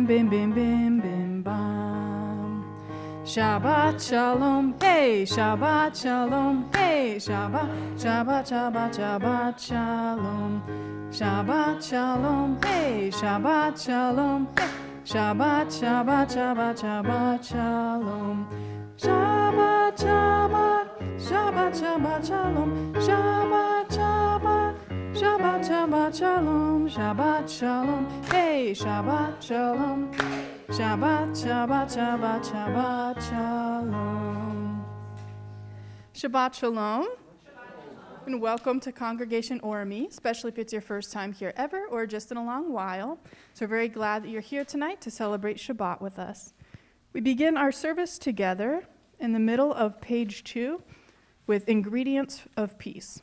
bim, bim, bim, bim, bim, bam. Shabbat shalom, hey, Shabbat shalom, hey, Shabbat, Shabbat, Shabbat, Shabbat shalom. Shabbat shalom, hey, Shabbat shalom, hey, Shabbat, Shabbat, Shabbat, Shabbat shalom. Shabbat, Shabbat, Shabbat, Shabbat shalom. Shabbat, Shabbat, Shabbat, Shabbat shalom. Shabbat shalom, hey, Shabbat shalom. Shabbat, Shabbat, Shabbat, Shabbat shalom. Shabbat shalom. And welcome to Congregation Ormi, especially if it's your first time here ever or just in a long while. So we're very glad that you're here tonight to celebrate Shabbat with us. We begin our service together in the middle of page 2 with ingredients of peace.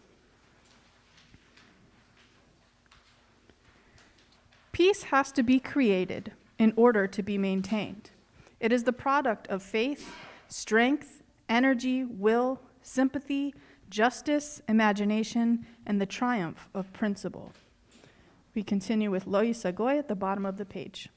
Peace has to be created in order to be maintained. It is the product of faith, strength, energy, will, sympathy, justice, imagination, and the triumph of principle. We continue with Lo Yisagoy at the bottom of the page.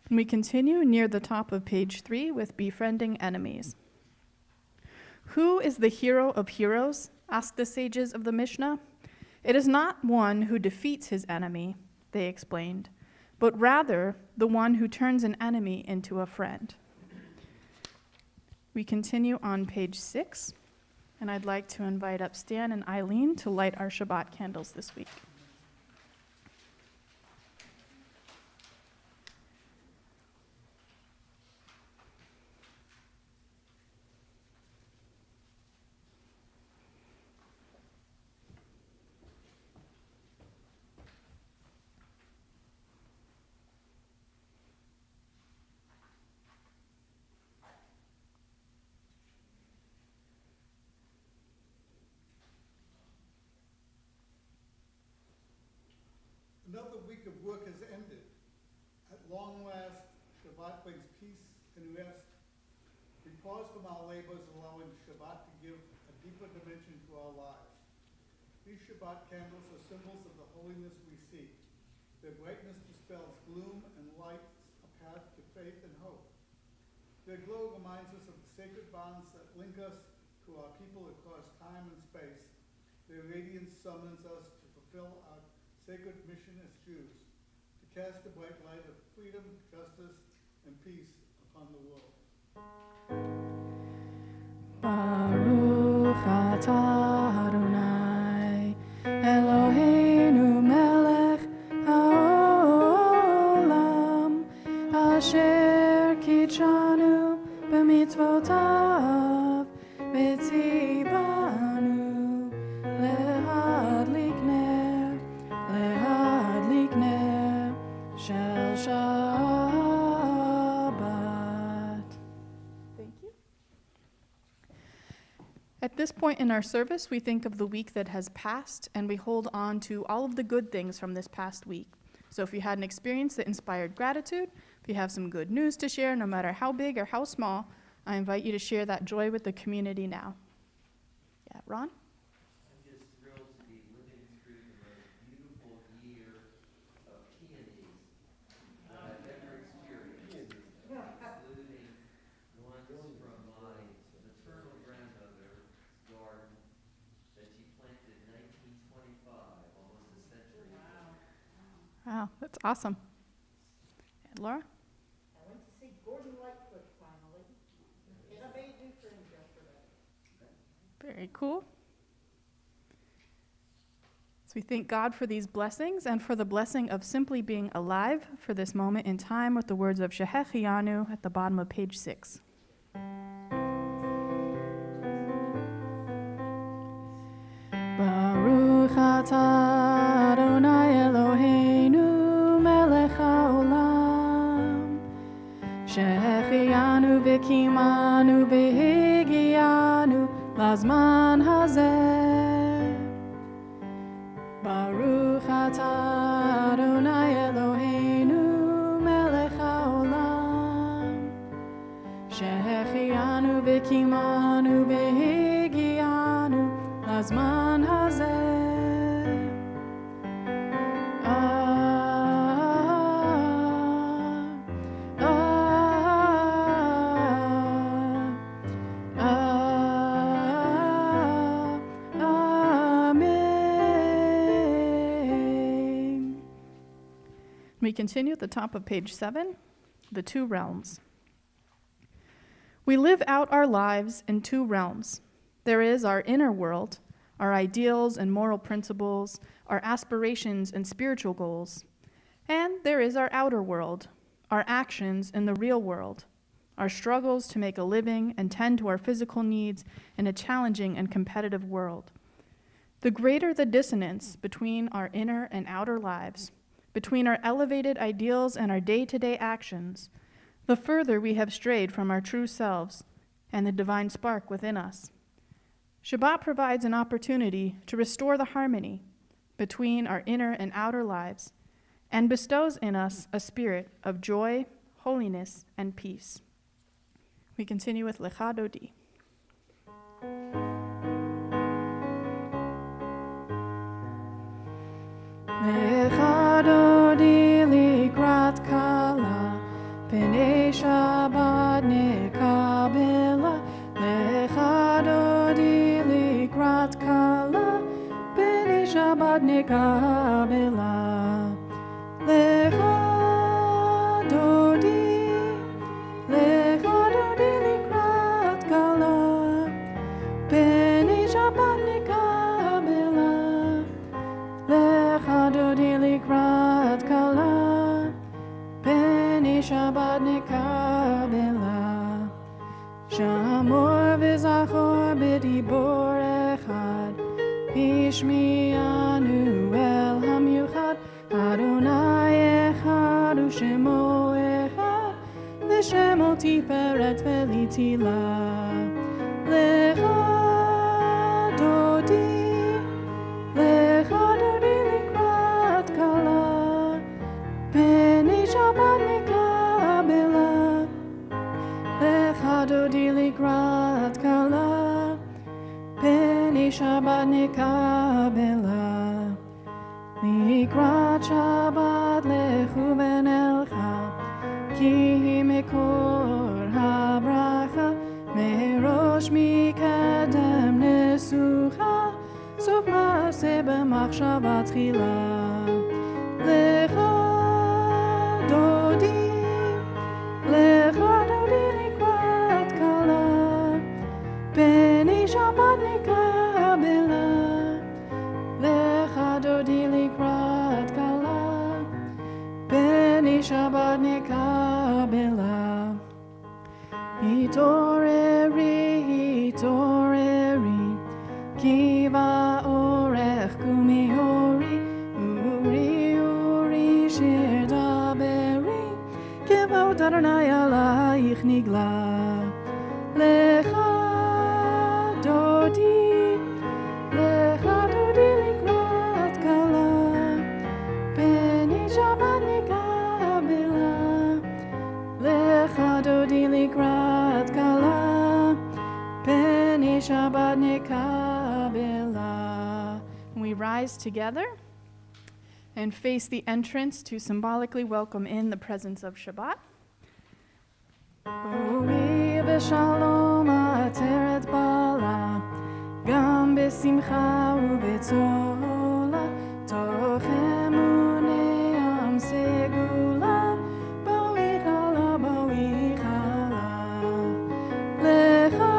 We continue near the top of page 3 with befriending enemies. Who is the hero of heroes? Asked the sages of the Mishnah. It is not one who defeats his enemy, they explained, but rather the one who turns an enemy into a friend. We continue on page 6, and I'd like to invite up Stan and Eileen to light our Shabbat candles this week. Another week of work has ended. At long last, Shabbat brings peace and rest. We pause from our labors, allowing Shabbat to give a deeper dimension to our lives. These Shabbat candles are symbols of the holiness we seek. Their brightness dispels gloom and lights a path to faith and hope. Their glow reminds us of the sacred bonds that link us to our people across time and space. Their radiance summons us to fulfill our sacred mission as Jews, to cast the bright light of freedom, justice, and peace upon the world. Baruch atah Adonai, Eloheinu melech haolam, asher kitshanu b'mitzvotav, v'tzivanu lehadlik ner shel Shabbat. Thank you. At this point in our service, we think of the week that has passed, and we hold on to all of the good things from this past week. So if you had an experience that inspired gratitude, if you have some good news to share, no matter how big or how small, I invite you to share that joy with the community now. Yeah, Ron? I'm just thrilled to be living through the most beautiful year of peonies that I've ever experienced, including ones from my maternal grandmother's garden that she planted in 1925, almost a century ago. Wow, that's awesome. And Laura? I went to see Very cool. So we thank God for these blessings and for the blessing of simply being alive for this moment in time with the words of Shehechianu at the bottom of page 6. Baruch atah Adonai Eloheinu melech haolam shehechianu v'kimanu v'higianu lazman hazeh. Baruch atah Adonai Eloheinu melech haolam shehechianu v'kimanu v'higianu lazman hazeh. We continue at the top of page 7, the two realms. We live out our lives in two realms. There is our inner world, our ideals and moral principles, our aspirations and spiritual goals. And there is our outer world, our actions in the real world, our struggles to make a living and tend to our physical needs in a challenging and competitive world. The greater the dissonance between our inner and outer lives, between our elevated ideals and our day-to-day actions, the further we have strayed from our true selves and the divine spark within us. Shabbat provides an opportunity to restore the harmony between our inner and outer lives and bestows in us a spirit of joy, holiness, and peace. We continue with Lecha Dodi. Lecha Dodi likrat kala, Penei Shabbat nekabela. Lecha Dodi likrat kala, Penei Shabbat nekabela. Lecha Dodi likrat kala, Penei Shabbat nekabela. Lecha Dodi likrat kala, Penei Shabbat nekabela. Shamor v'zachor b'dibor echad, Ishmi'anu el hamiuchad, Adonai echad u'shemo echad, V'shemo tiferet v'litila. Lecha Dodi likrat kala, Penei Shabbat nekabela. Lecha Dodi likrat kala, Penei Shabbat nekabela. Likrat Shabbat lechu v'nelcha, Ki hi mekor habracha, Merosh mikadem nesucha, Sof ma'aseh b'machshava tchila. Lecha Dodi likrat kala, Penei Shabbat nekabela. Lecha Dodi likrat kala, Penei Shabbat nekabela. Hitoreri, Ki va'orech kumihori, Uri shir daberi, Kevod Adonai alayich nigla. Lecha Dodi likrat kala, Penei Shabbat nekabela. Lecha Dodi likrat kala, Penei Shabbat nekabela. We rise together and face the entrance to symbolically welcome in the presence of Shabbat. Boi b'shalom ateret bala, Gam b'simcha u'b'tzola, Toch emunei am segula, Boi chala. Lecha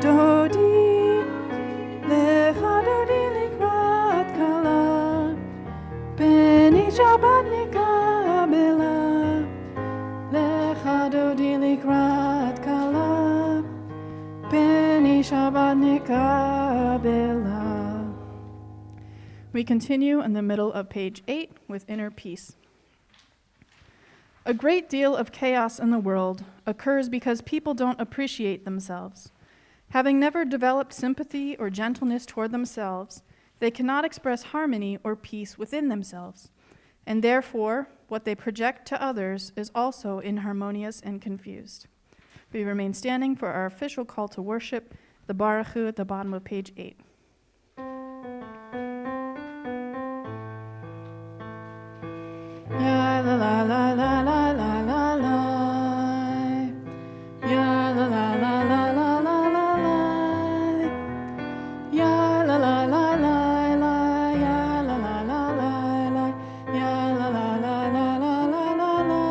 Dodi Likrat kala, beni Shabbat nikabela. We continue in the middle of page 8 with inner peace. A great deal of chaos in the world occurs because people don't appreciate themselves. Having never developed sympathy or gentleness toward themselves, they cannot express harmony or peace within themselves, and therefore, what they project to others is also inharmonious and confused. We remain standing for our official call to worship, the Baruch Hu at the bottom of page 8. Ya la la la la la la la la. Ya la la la la la la la la. Ya la la la la la. Ya la la la la la. Ya la la la la la la la la.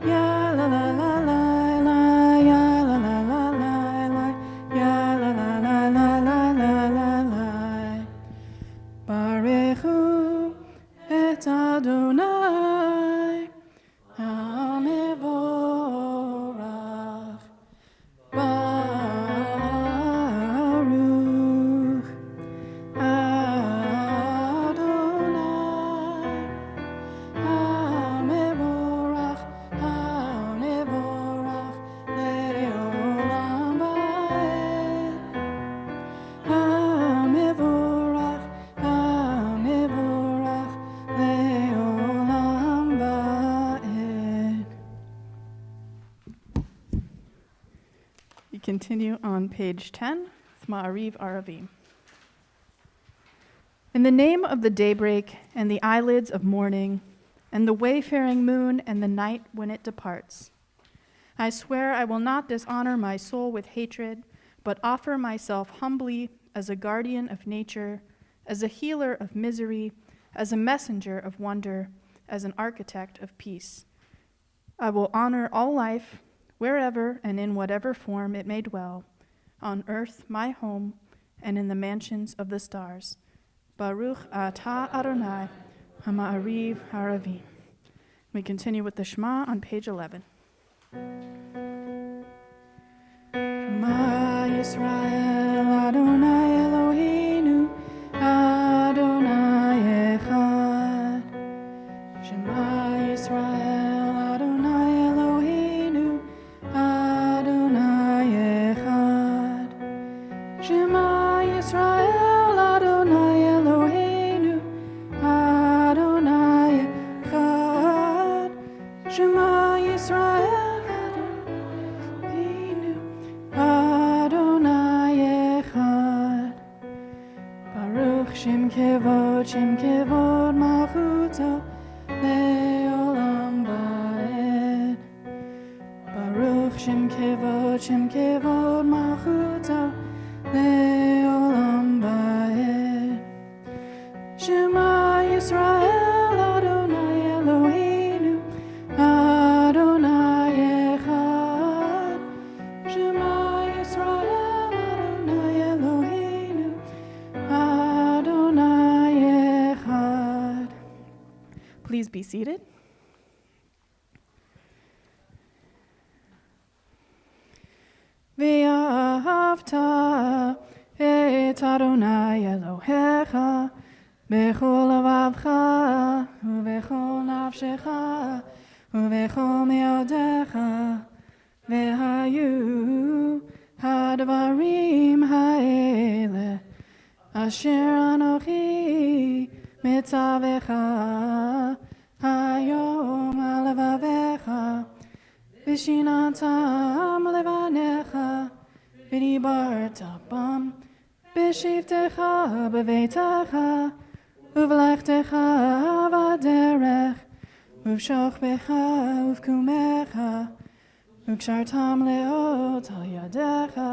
Ya la la la la la. Ya la la la la la. Ya la la la la la la la. Baruch Hu et Adonai HaMevorach Baruch Adonai HaMevorach HaMevorach Le'olam Va'ed HaMevorach HaMevorach Le'olam Va'ed. We continue on page 10 with Ma'ariv Aravim. In the name of the daybreak and the eyelids of morning, and the wayfaring moon and the night when it departs, I swear I will not dishonor my soul with hatred, but offer myself humbly as a guardian of nature, as a healer of misery, as a messenger of wonder, as an architect of peace. I will honor all life, wherever and in whatever form it may dwell, on earth my home, and in the mansions of the stars. Baruch atah Adonai, HaMa'ariv Haravim. We continue with the Shema on page 11. Shema Yisrael Adonai Eloheinu Adonai Echad. Shema Yisrael Adonai Eloheinu Adonai Echad. Shema Yisrael Adonai Eloheinu Adonai Echad. Shema Yisrael Eloheinu Adonai Echad. Baruch Shem Kevod Malchuto Le'olam Va'ed. Baruch Shem Kevod Malchuto Le'olam Va'ed. Shema Yisrael Adonai Eloheinu Adonai Echad. Shema Yisrael Adonai Eloheinu Adonai Echad. Please be seated. Ve'ahavta et Adonai Elohecha bechol levavcha uvechol nafshecha uvechol meodecha ve'hayu hadvarim ha'ele asher anochi mitzavecha hayom alevavecha v'shinatam levanecha v'dibarta bam b'shivtecha b'veitecha uv'lechtecha v'derech uv'shochbecha uv'kumecha uv'kshartam leot al yadecha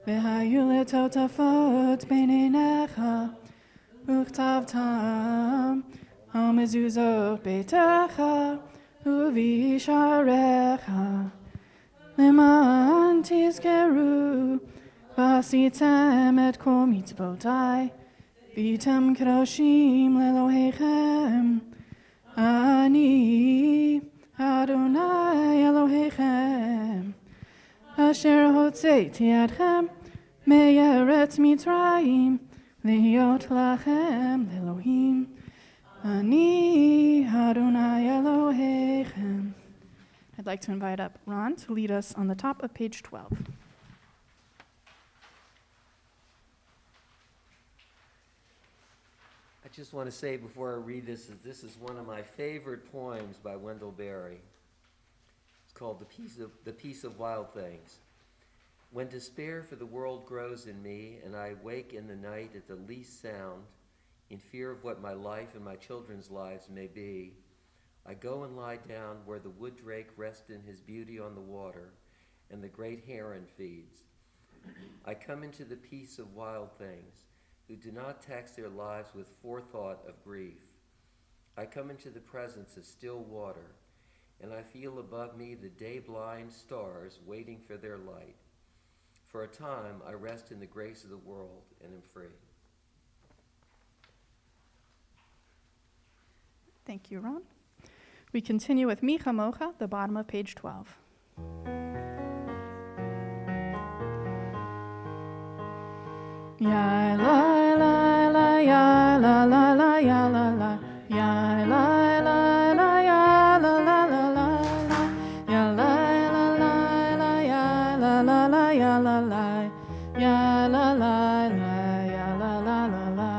v'hayu letotafot b'neinecha uv'chtavtam al mezuzot beitecha uv'isharecha leman tizkeru v'asitem et kol mitzvotai v'yitem kadoshim le'Elohechem ani Adonai Elohechem אשר הוצאתי אתכם מארץ מצרים, להיות לכם לאלוהים. Ani Adonai Elohechem. I'd like to invite up Ron to lead us on the top of page 12. I just want to say before I read this is one of my favorite poems by Wendell Berry. It's called The Peace of Wild Things. When despair for the world grows in me, and I wake in the night at the least sound, in fear of what my life and my children's lives may be, I go and lie down where the wood drake rests in his beauty on the water, and the great heron feeds. I come into the peace of wild things, who do not tax their lives with forethought of grief. I come into the presence of still water, and I feel above me the day-blind stars waiting for their light. For a time, I rest in the grace of the world and am free. Thank you, Ron. We continue with Mi Chamocha, the bottom of page 12. Ya la la la ya la la la ya la la ya la la la ya la la la la ya la la la ya la la la ya la la ya la la la ya la la la la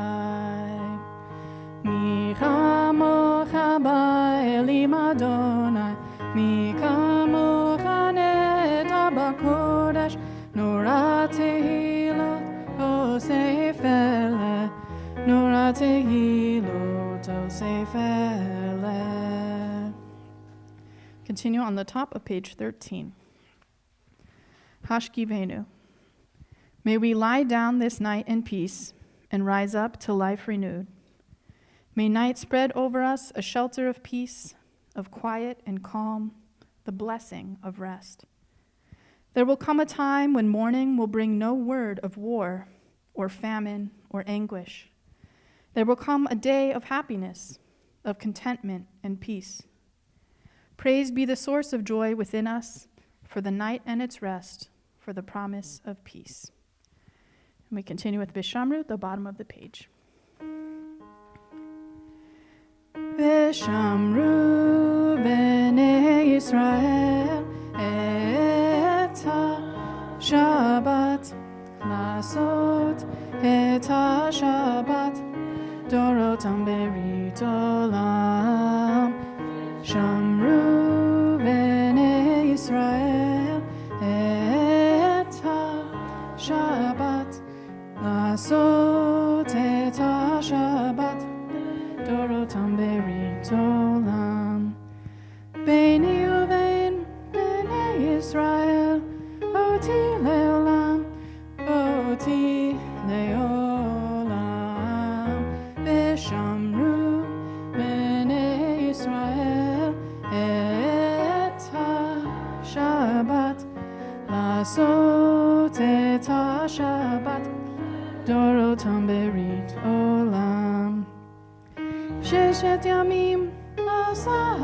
Mi chamocha ba'elim Adonai Mi chamocha neda b'kodesh Nora tehilot Osefele Nora tehilot Osefele. Continue on the top of page 13. Hashkivenu. May we lie down this night in peace and rise up to life renewed. May night spread over us a shelter of peace, of quiet and calm, the blessing of rest. There will come a time when morning will bring no word of war or famine or anguish. There will come a day of happiness, of contentment and peace. Praise be the source of joy within us, for the night and its rest, for the promise of peace. And we continue with Vishamru, the bottom of the page. Vishamru b'nei Yisrael et ha-Shabbat לעשות את השבת דורותם ברית עולם שמרו בני ישראל את השבת לעשות את השבת דורותם ברית עולם ביני ובין בני ישראל אותי לעולם אותי לעולם ושמרו בני ישראל את השבת לעשות את השבת דורותם ברית עולם ששת ימים עשה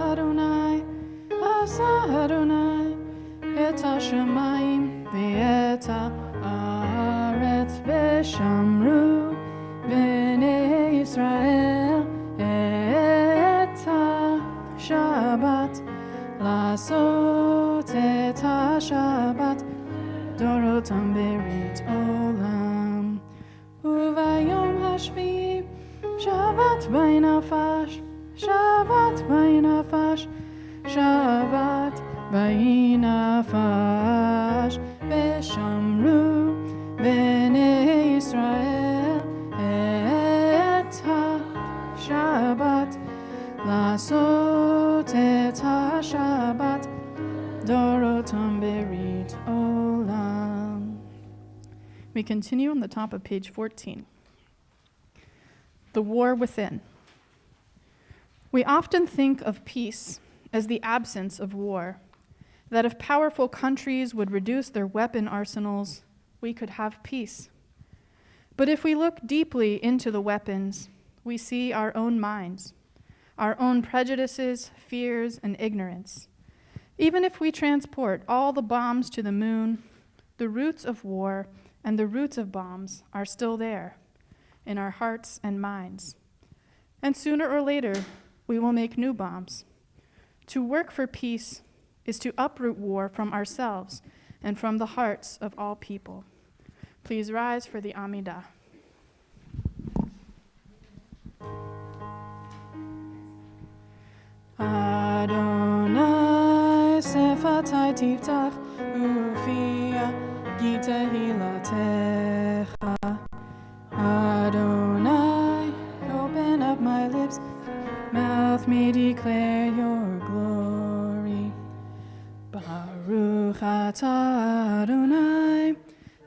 אדוני את השמיים ואת הארץ ושמרו בני ישראל את השבת לעשות את השבת דורותם ברית עולם וביום השביעי שבת בי נפש שבת בי נפש שבת בי נפש ושמרו בני ישראל את השבת לעשות את השבת דורותם ברית עולם. We continue on the top of page 14. The war within. We often think of peace as the absence of war, that if powerful countries would reduce their weapon arsenals, we could have peace. But if we look deeply into the weapons, we see our own minds, our own prejudices, fears, and ignorance. Even if we transport all the bombs to the moon The roots of war and the roots of bombs are still there in our hearts and minds. And sooner or later, we will make new bombs. To work for peace is to uproot war from ourselves and from the hearts of all people. Please rise for the Amidah. Adonai sefatai tiftach ufia gita hilatecha. Adonai, open up my lips, mouth may declare your glory. Baruch atah Adonai,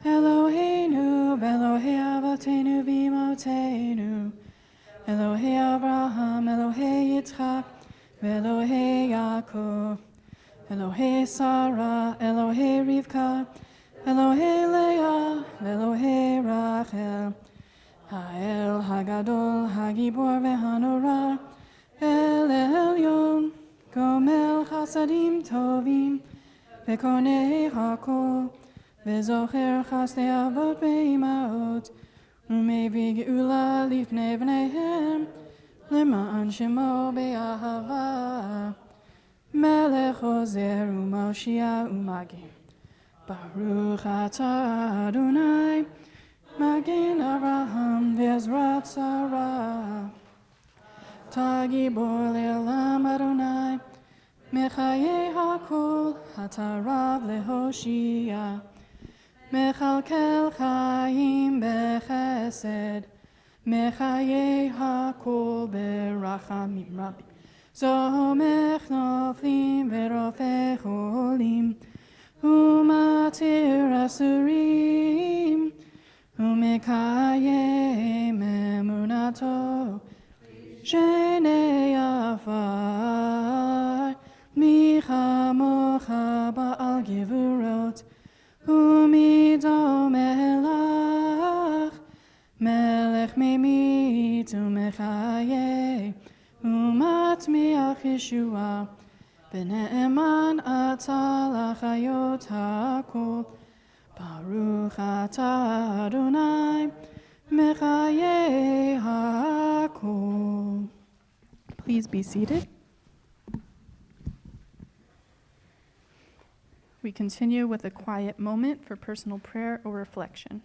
Eloheinu, Elohei Avotenu v'Imotenu, Elohei Avraham, Elohei Yitzchak, Elohei Yaakov, Elohei Sarah, Elohei Rivka, Elohei Leah, Elohei Rachel, Ha'el Hagadol, Hagibor veHanorah, El Elyon, Gomel Chasadim Tovim, Vekonei Hakol, Vezocher Chasdei Avot Be'imaot, Umevi Geula Lifnei Vneihem, Lema'an Shemo Be'ahava, Melech Ozer U'Moshiach U'Magin. Baruch atah Adonai, Magen Avraham ve'Ezrat Sarah. Tagibor le'olam Adonai, Mechayei hakol, Hatarav lehoshia. Mechalkel chayim bechesed, Mechayei hakol berachamim rabim. Zomech noflim ve'rofeh cholim, Umatir asurim, Umekayem emunato, Shenei afar, Michamocha ba'al gevurot, Umido melach, Melech memit umechaye, Umatmiach Yeshua, V'ne'eman atah lachayot hakol, Baruch atah Adonai, Mechayei hakol. Please be seated. We continue with a quiet moment for personal prayer or reflection.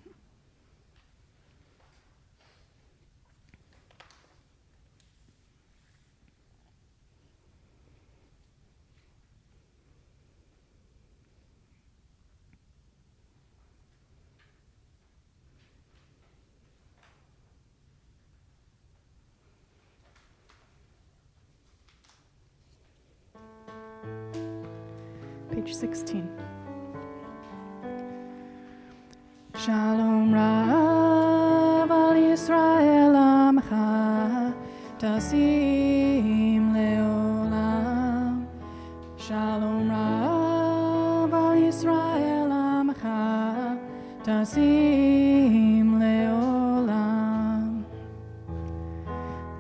Page 16. Shalom Rav al Yisrael Amcha Tasim Leolam. Shalom Rav al Yisrael Amcha Tasim Leolam.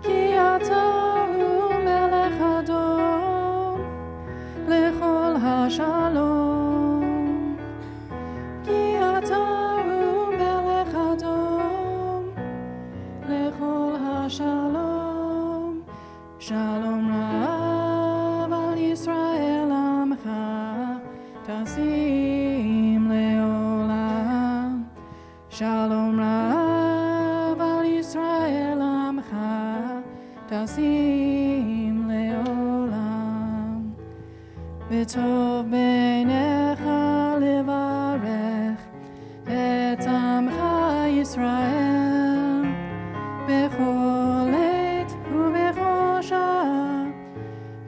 Ki ata hu melech Adon lechol hashalom. Ki ata hu melech Adon lechol hashalom. Shalom Rav al Yisrael Amcha Tasim Leolam. Shalom Rav al Yisrael Amcha Tasim Leolam. V'tov beinecha levarech et amcha Yisrael bechol עת ובכל שעה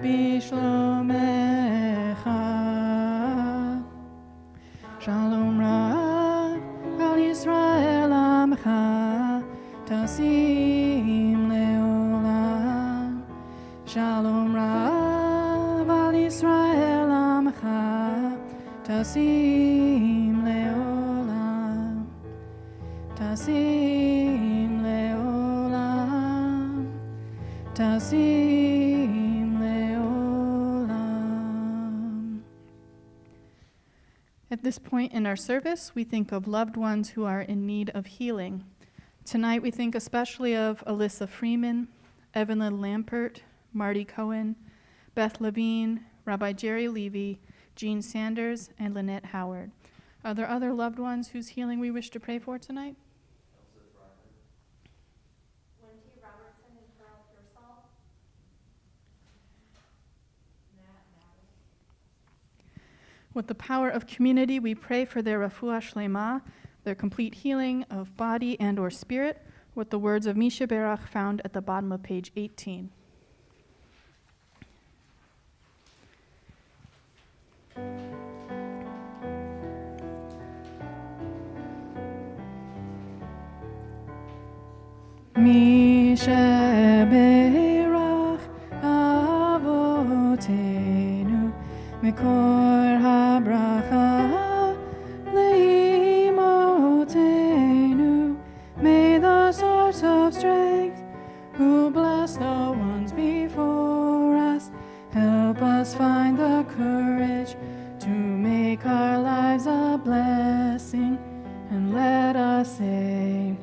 בשלומך. Shalom Rav al Yisrael Amcha Tasim Leolam. Shalom Rav al Yisrael Amcha Tasim Leolam. Tasim Leolam. Tasim Leolam. At this point in our service, we think of loved ones who are in need of healing. Tonight, we think especially of Alyssa Freeman, Evelyn Lampert, Marty Cohen, Beth Levine, Rabbi Jerry Levy, Jean Sanders, and Lynette Howard. Are there other loved ones whose healing we wish to pray for tonight? Wendy Robertson and Carl Pearsall. With the power of community, we pray for their refuah shlema, their complete healing of body and or spirit, with the words of Misha Berach found at the bottom of page 18. Misha Berach avotenu mikor habracha leimotenu. May the source of strength, who bless the ones before us, help us find the courage to make our lives a blessing, and let us say,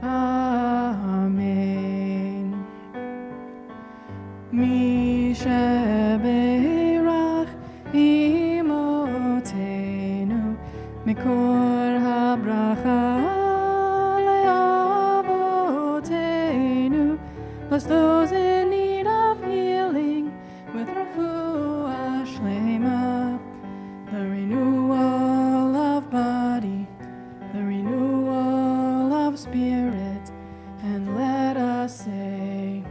Amen. Misha Berach imotenu mikor habracha leavotenu. Bless those in need of healing with refuah shlema, the renewal of body, the renewal of spirit, and let us say,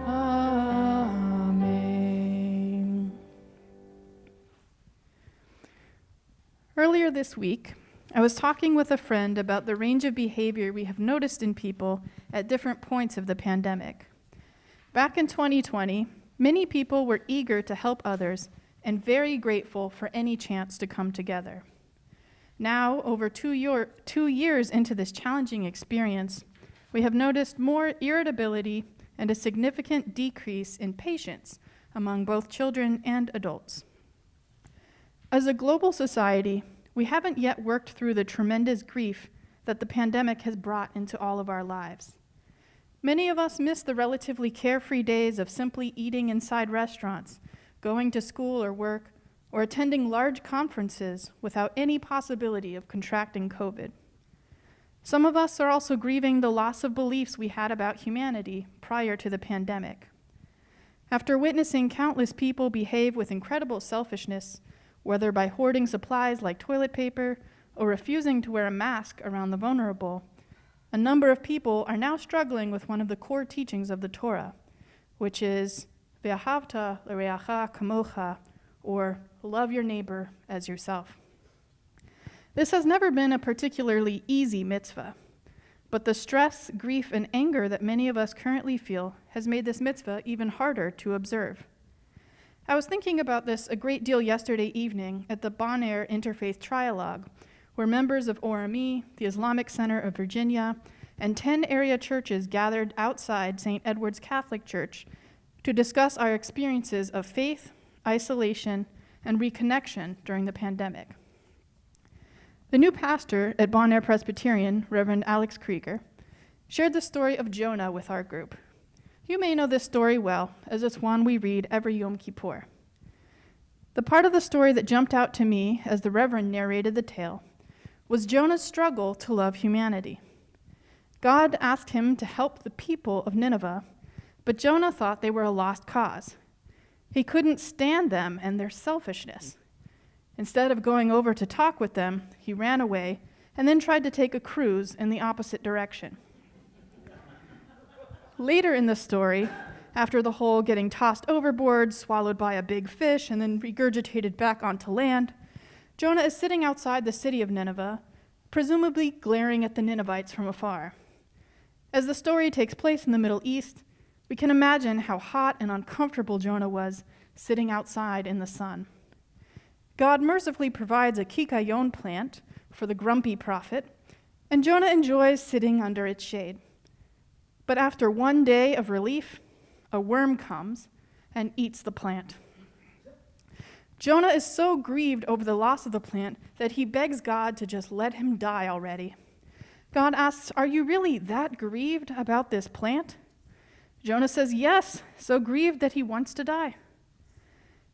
Amen. Earlier this week, I was talking with a friend about the range of behavior we have noticed in people at different points of the pandemic. Back in 2020, many people were eager to help others and very grateful for any chance to come together. Now, over 2 years into this challenging experience, we have noticed more irritability and a significant decrease in patience among both children and adults. As a global society, we haven't yet worked through the tremendous grief that the pandemic has brought into all of our lives. Many of us miss the relatively carefree days of simply eating inside restaurants, going to school or work, or attending large conferences without any possibility of contracting COVID. Some of us are also grieving the loss of beliefs we had about humanity prior to the pandemic. After witnessing countless people behave with incredible selfishness, whether by hoarding supplies like toilet paper or refusing to wear a mask around the vulnerable, a number of people are now struggling with one of the core teachings of the Torah, which is Ve'ahavta l'reacha kamocha, or love your neighbor as yourself. This has never been a particularly easy mitzvah, but the stress, grief, and anger that many of us currently feel has made this mitzvah even harder to observe. I was thinking about this a great deal yesterday evening at the Bon Air Interfaith Trialogue, where members of ORME, the Islamic Center of Virginia, and 10 area churches gathered outside St. Edward's Catholic Church to discuss our experiences of faith, isolation, and reconnection during the pandemic. The new pastor at Bon Air Presbyterian, Reverend Alex Krieger, shared the story of Jonah with our group. You may know this story well, as it's one we read every Yom Kippur. The part of the story that jumped out to me as the Reverend narrated the tale was Jonah's struggle to love humanity. God asked him to help the people of Nineveh, but Jonah thought they were a lost cause. He couldn't stand them and their selfishness. Instead of going over to talk with them, he ran away and then tried to take a cruise in the opposite direction. Later in the story, after the whole getting tossed overboard, swallowed by a big fish, and then regurgitated back onto land, Jonah is sitting outside the city of Nineveh, presumably glaring at the Ninevites from afar. As the story takes place in the Middle East, we can imagine how hot and uncomfortable Jonah was sitting outside in the sun. God mercifully provides a kikayon plant for the grumpy prophet, and Jonah enjoys sitting under its shade. But after one day of relief, a worm comes and eats the plant. Jonah is so grieved over the loss of the plant that he begs God to just let him die already. God asks, "Are you really that grieved about this plant?" Jonah says yes, so grieved that he wants to die.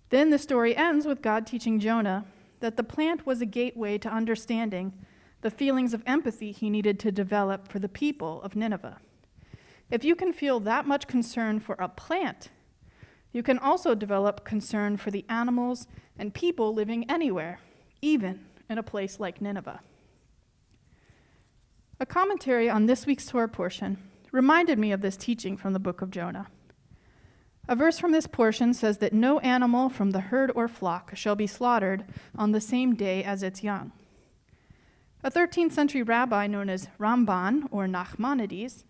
Then the story ends with God teaching Jonah that the plant was a gateway to understanding the feelings of empathy he needed to develop for the people of Nineveh. If you can feel that much concern for a plant, you can also develop concern for the animals and people living anywhere, even in a place like Nineveh. A commentary on this week's Torah portion reminded me of this teaching from the book of Jonah. A verse from this portion says that no animal from the herd or flock shall be slaughtered on the same day as its young. A 13th century rabbi known as Ramban, or Nachmanides,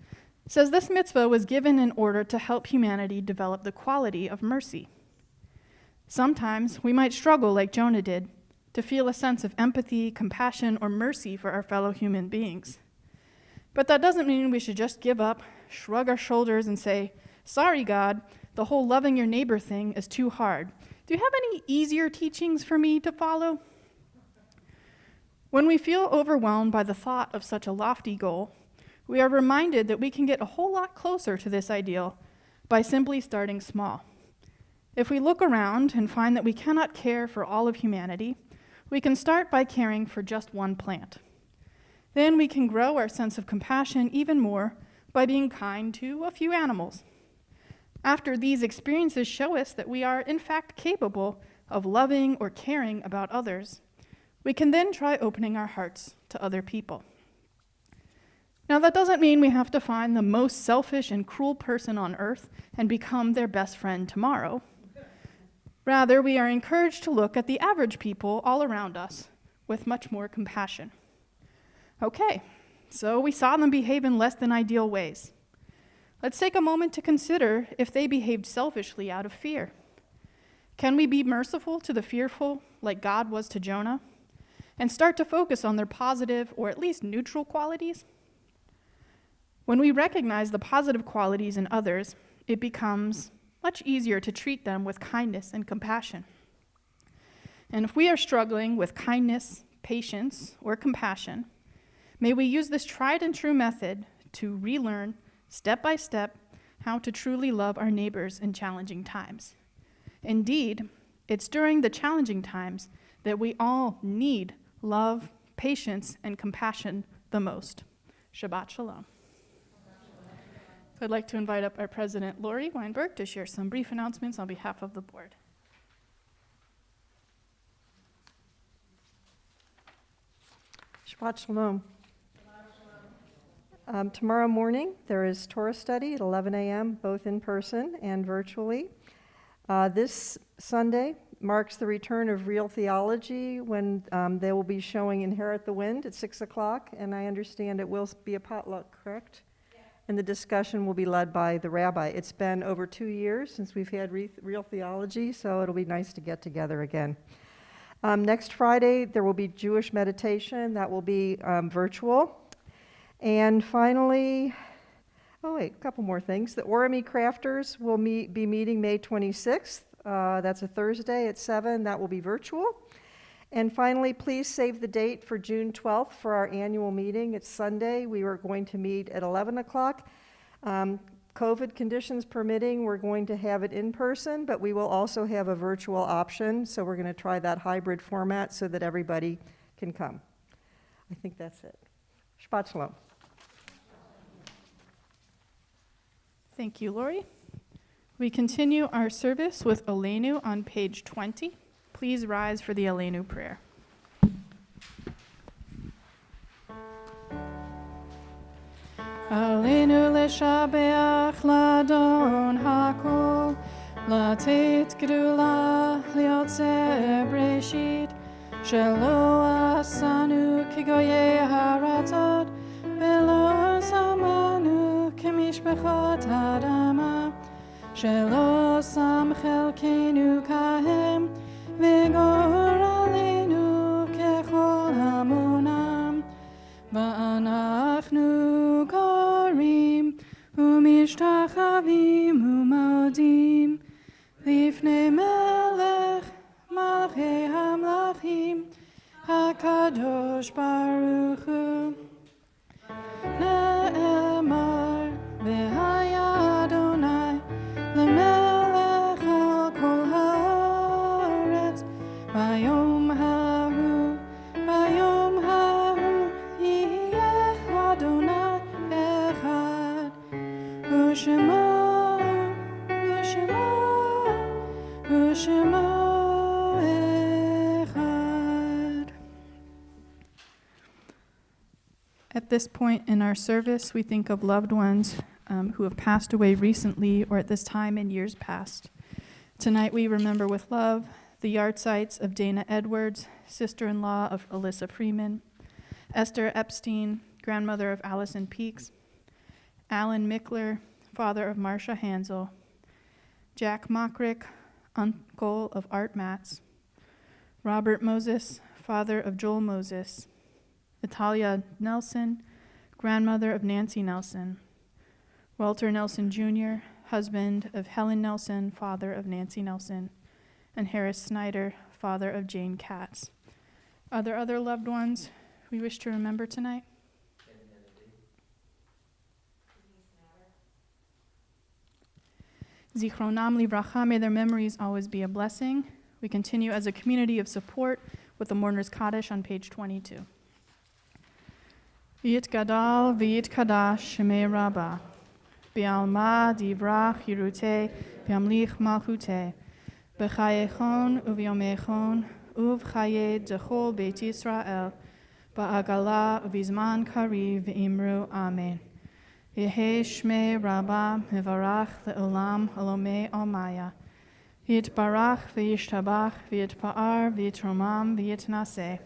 says this mitzvah was given in order to help humanity develop the quality of mercy. Sometimes we might struggle, like Jonah did, to feel a sense of empathy, compassion, or mercy for our fellow human beings. But that doesn't mean we should just give up, shrug our shoulders, and say, "Sorry, God, the whole loving your neighbor thing is too hard. Do you have any easier teachings for me to follow?" When we feel overwhelmed by the thought of such a lofty goal, we are reminded that we can get a whole lot closer to this ideal by simply starting small. If we look around and find that we cannot care for all of humanity, we can start by caring for just one plant. Then we can grow our sense of compassion even more by being kind to a few animals. After these experiences show us that we are in fact capable of loving or caring about others, we can then try opening our hearts to other people. Now, that doesn't mean we have to find the most selfish and cruel person on earth and become their best friend tomorrow. Rather, we are encouraged to look at the average people all around us with much more compassion. Okay, so we saw them behave in less than ideal ways. Let's take a moment to consider if they behaved selfishly out of fear. Can we be merciful to the fearful like God was to Jonah, and start to focus on their positive or at least neutral qualities? When we recognize the positive qualities in others, it becomes much easier to treat them with kindness and compassion. And if we are struggling with kindness, patience, or compassion, may we use this tried and true method to relearn, step by step, how to truly love our neighbors in challenging times. Indeed, it's during the challenging times that we all need love, patience, and compassion the most. Shabbat Shalom. So I'd like to invite up our President, Lori Weinberg, to share some brief announcements on behalf of the board. Shabbat Shalom. Tomorrow morning, there is Torah study at 11 a.m., both in person and virtually. This Sunday marks the return of Real Theology when they will be showing Inherit the Wind at 6 o'clock, and I understand it will be a potluck, correct? Yeah. And the discussion will be led by the rabbi. It's been over 2 years since we've had Real Theology, so it'll be nice to get together again. Next Friday, there will be Jewish meditation. That will be virtual. And finally, a couple more things. The Orami Crafters will be meeting May 26th. That's a Thursday at 7. That will be virtual. And finally, please save the date for June 12th for our annual meeting. It's Sunday. We are going to meet at 11 o'clock. COVID conditions permitting, we're going to have it in person, but we will also have a virtual option. So we're going to try that hybrid format so that everybody can come. I think that's it. Shabbat Shalom. Thank you, Lori. We continue our service with Aleinu on page 20. Please rise for the Aleinu prayer. Aleinu leshabeach ladon hakol, latet gedula liotze breshit, shelo asanu kigoye haratot, velo samanu kemishbechot hadama, shelo sam chelkenu kahem, vigor aleinu kechol hamonam, va'anachnu korim umishtachavim umodim lifnei melech malach HaKadosh Baruch Hu. Ne'emar v'haya Adonai lemelech al kol haaretz bayom hahu yiyeh Adonai echad u'shemo echad. At this point in our service, we think of loved ones who have passed away recently or at this time in years past. Tonight we remember with love the yardsites of Dana Edwards, sister-in-law of Alyssa Freeman, Esther Epstein, grandmother of Allison Peaks, Alan Mickler, father of Marcia Hansel, Jack Mockrick, uncle of Art Matz, Robert Moses, father of Joel Moses, Natalia Nelson, grandmother of Nancy Nelson, Walter Nelson Jr., husband of Helen Nelson, father of Nancy Nelson, and Harris Snyder, father of Jane Katz. Are there other loved ones we wish to remember tonight? Zichronam livracha, may their memories always be a blessing. We continue as a community of support with the Mourner's Kaddish on page 22. V'yit gadal v'yit kadash shemei rabbah, b'alma divrach yiruteh, b'amlich malchuteh, b'chayechon u'v'yomechon, u'v'chaye dechol beit Yisrael, ba'agala u'v'zman kariv v'imru amen. Yehe shmei rabbah mevarach le'olam alomei almaya. V'yitbarach v'yishtabach v'yitpa'ar v'yitromam v'yitnaseh.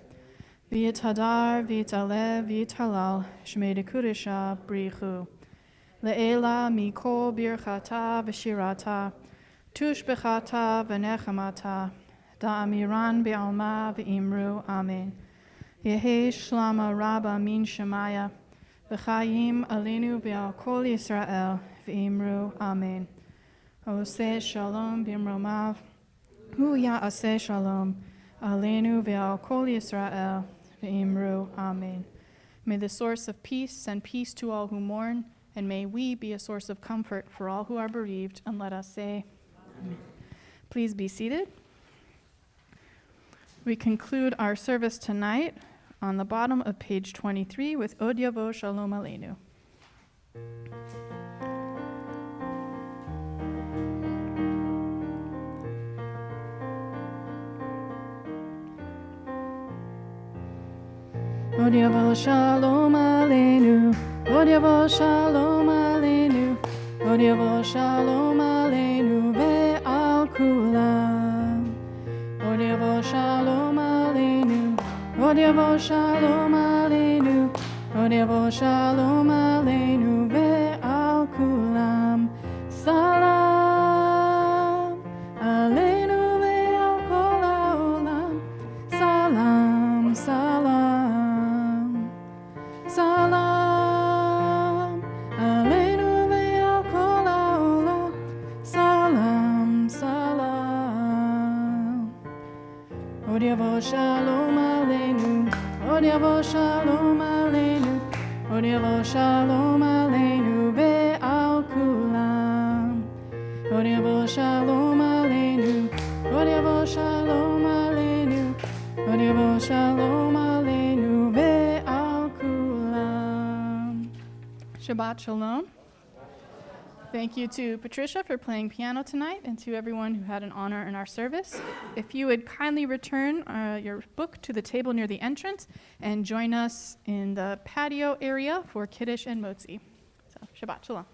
V'yithadar v'yitalev v'yithalal shmei dekudesha brichu. Le'ela mikol birchata v'shirata, tush bechata v'nechamata, da'amiran be'alma v'imru amen. Yehe shlama rabba min shemaya, v'chayim alenu be'al kol Yisrael v'imru amen. Oseh shalom b'imromav, hu ya'aseh shalom, alenu ve'al kol Yisrael v'imru amen. May the source of peace send peace to all who mourn, and may we be a source of comfort for all who are bereaved, and let us say amen. Please be seated. We conclude our service tonight on the bottom of page 23 with Od Yavo Shalom Aleinu. Od Yavo Shalom Aleinu, Od Yavo Shalom Aleinu, Od Yavo Shalom Aleinu ve'al kulam. Od Yavo Shalom Aleinu, Od Yavo Shalom Aleinu, Od Yavo Shalom Aleinu ve'al kulam. Salam Aleinu ve'al kol ha'olam. Salam, salam, salam Aleinu ve'al kol ha'olam. Salam, salam. Od Yavo Shalom Aleinu, Od Yavo Shalom Aleinu, Od Yavo Shalom Aleinu ve'al kulam. Od Yavo Shalom Aleinu, Od Yavo Shalom Aleinu, Od Yavo Shalom Aleinu ve'al kulam. Shabbat Shalom. Thank you to Patricia for playing piano tonight, and to everyone who had an honor in our service. If you would kindly return your book to the table near the entrance and join us in the patio area for Kiddush and Motzi. So, Shabbat Shalom.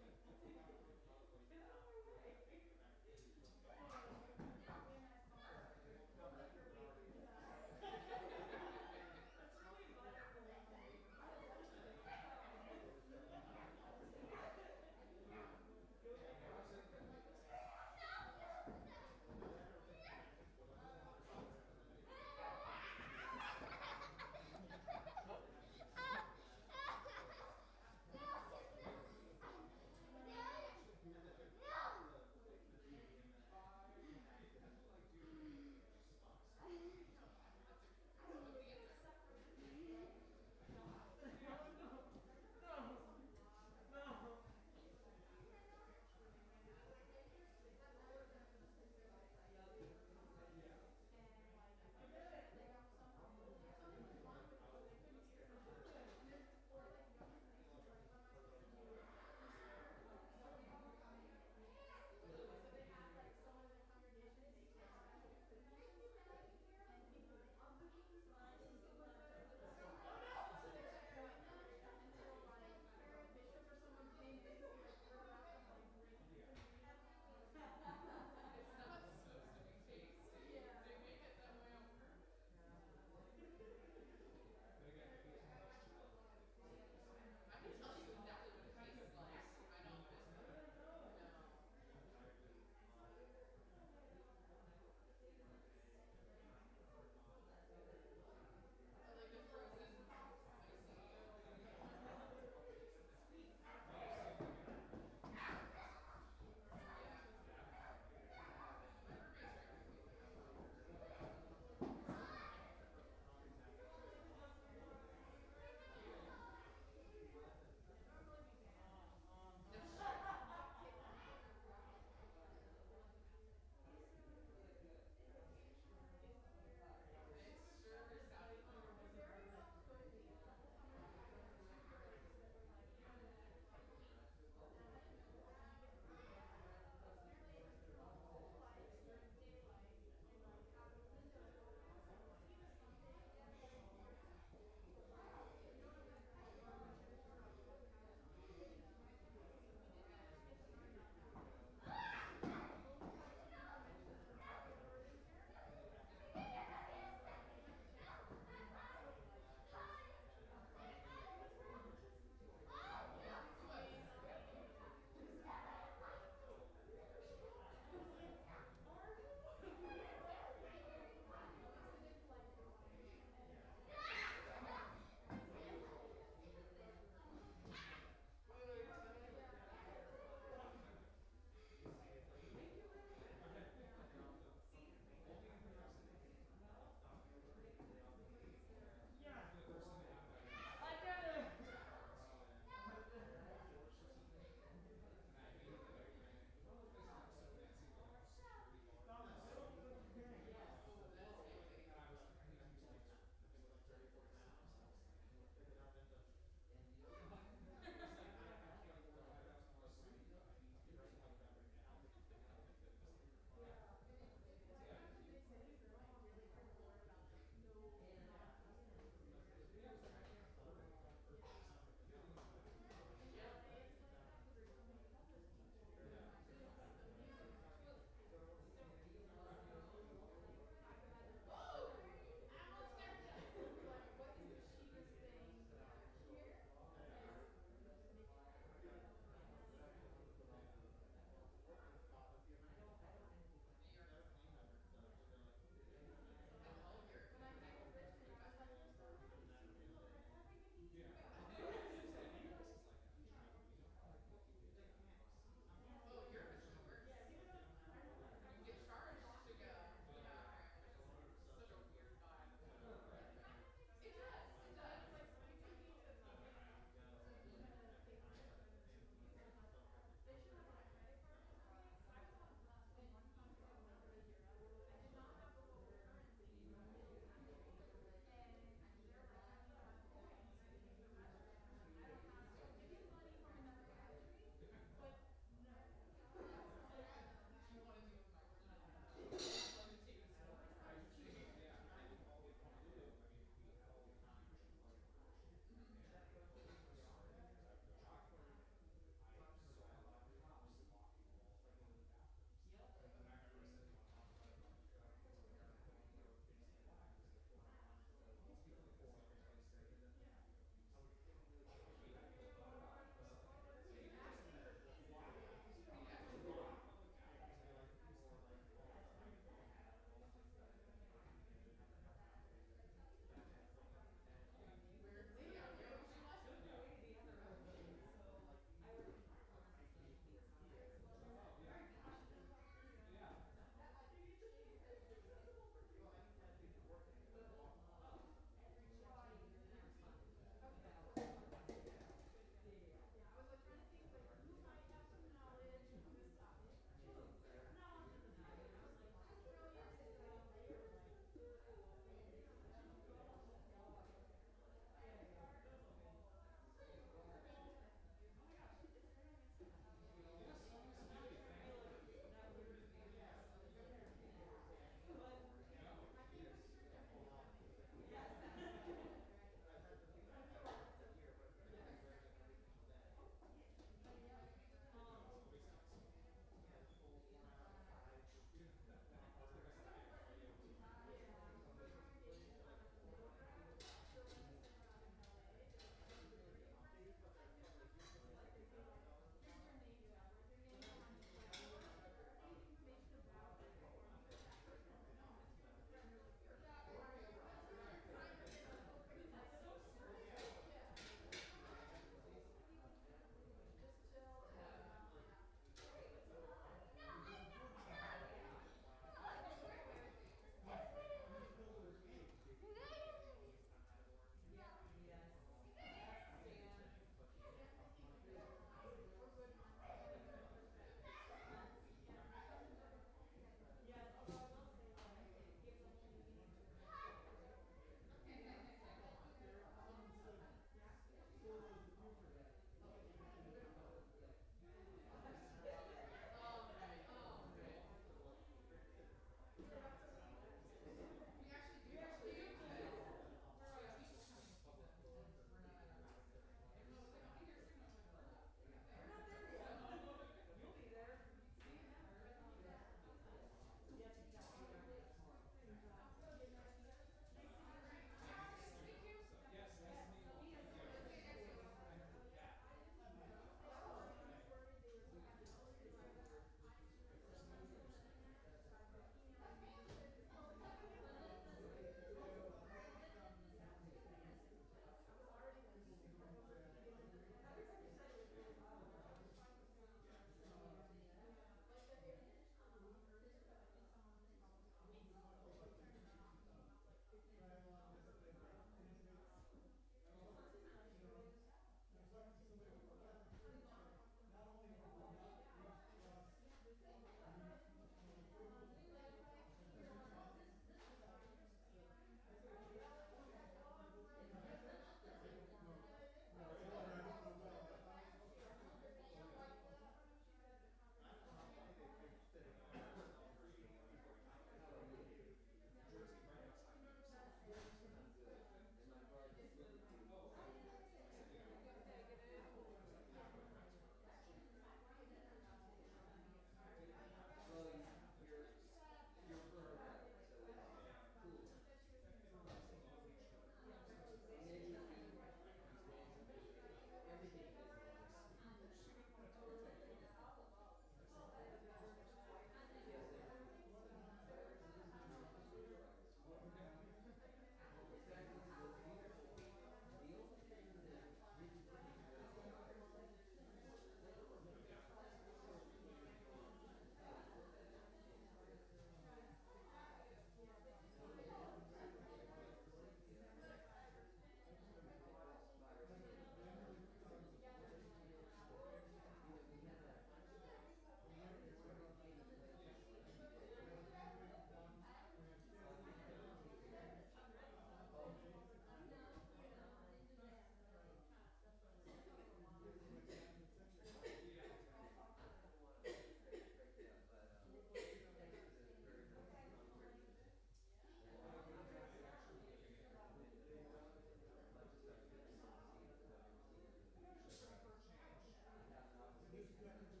seconds